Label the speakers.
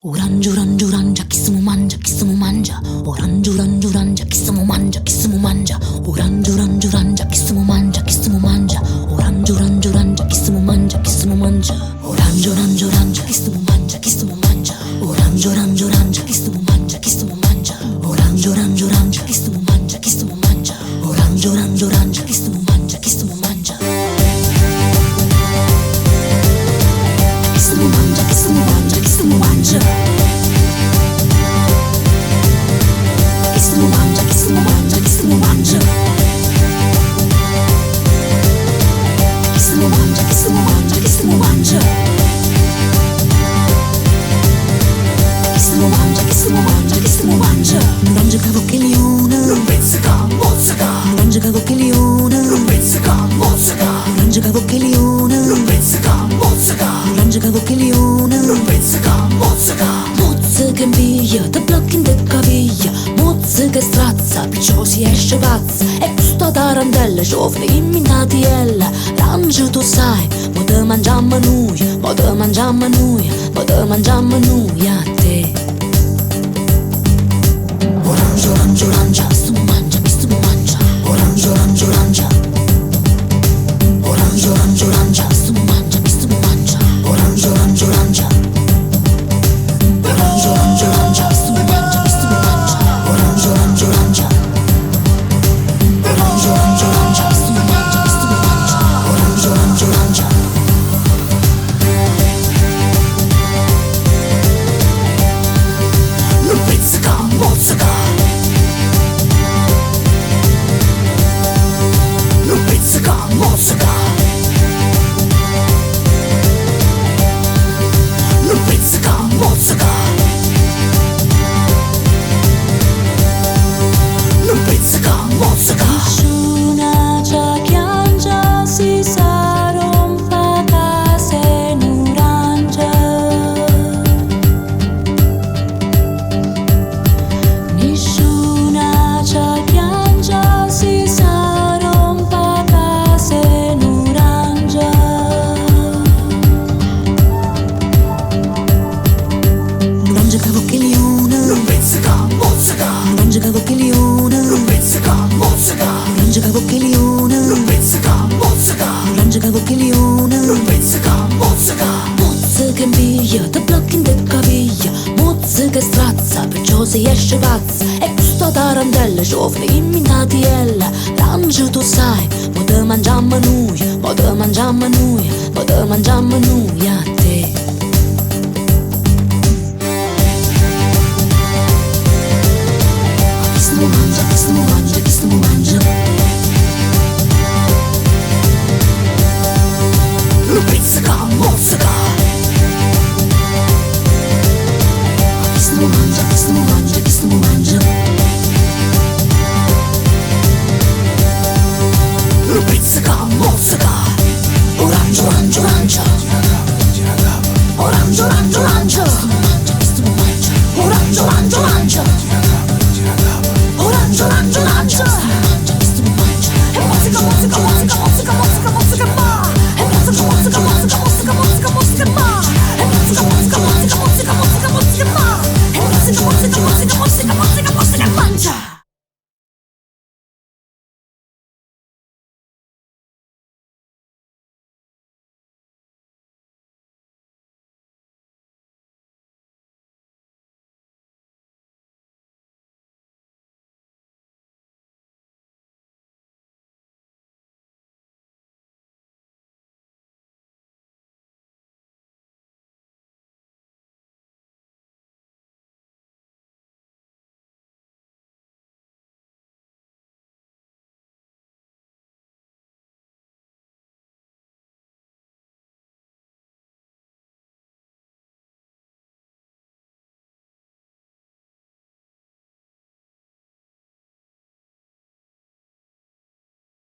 Speaker 1: Orange, orange, orange, chi stiamo mangia, chi stiamo mangia. Orange, orange, orange, chi stiamo mangia, chi stiamo mangia. Orange, orange, orange, chi stiamo mangia, chi stiamo mangia. Orange, orange, orange, chi stiamo mangia, chi stiamo mangia. Orange, orange, orange, chi stiamo mangia, chi stiamo mangia. Orange, orange, orange, chi stiamo mangia, chi stiamo mangia. Orange, orange, orange, chi stiamo mangia, chi stiamo mangia. Orange, orange, orange, chi stiamo mangia, chi stiamo mangia. Chi stiamo mangia, chi stiamo mangia, chi stiamo mangia. Chi stiamo mangia, chi stiamo mangia, chi stiamo mangia. Chi stiamo mangia, chi stiamo mangia, chi stiamo mangia. Chi stiamo mangia, chi stiamo mangia, chi stiamo mangia. Mangia cavocchiglione,
Speaker 2: Pizzica, mozzica,
Speaker 1: mangia cavocchiglione,
Speaker 2: pizzica, mozzica,
Speaker 1: mangia cavocchiglione,
Speaker 2: pizzica, mozzica,
Speaker 1: mangia cavocchiglione.
Speaker 2: pizzica, mozzica.
Speaker 1: Mozza che invia, te blocchi in te caviglia. Mozza che strazza, perciò si esce pazza. E questa tarantella ci offre in minatiella. Rancio tu sai, mo te mangiamo noi, mo te mangiamo noi, mo te mangiamo noi a te. Orange, orange, orange, chi stiamo mangia, chi stiamo mangia. Orange, orange, orange. Orange, orange, orange, chi stiamo mangia, chi stiamo mangia. Orange, orange, orange. Orange, orange, orange, chi stiamo mangia, chi stiamo mangia. Orange, orange, orange. Orange, orange, orange, chi stiamo mangia, chi stiamo mangia. Orange, orange, orange.
Speaker 2: Pizzica, mozzica. Pizzica, mozzica. Pizzica, mozzica. Pizzica, mozzica.
Speaker 1: Nessuna già chiangia, si sa rompa casa in urancia. Nessuna già chiangia, si sa rompa casa in urancia. Mangia cavocchiglione,
Speaker 2: Pizzica, mozzica.
Speaker 1: mangia cavocchiglione,
Speaker 2: Pizzica, mozzica.
Speaker 1: mangia cavocchiglione,
Speaker 2: Pizzica, mozzica.
Speaker 1: mangia cavocchiglione.
Speaker 2: Pizzica, mozzica.
Speaker 1: Mozza che invia, te blocchi in te caviglia. Mozza che strazza, perciò si esce pazza. E questa tarantella ci offre in minatiella. Rancio tu sai, mo te mangiamo noi, mo te mangiamo noi, mo te mangiamo noi a te. Chi stiamo mangia, chi stiamo mangia.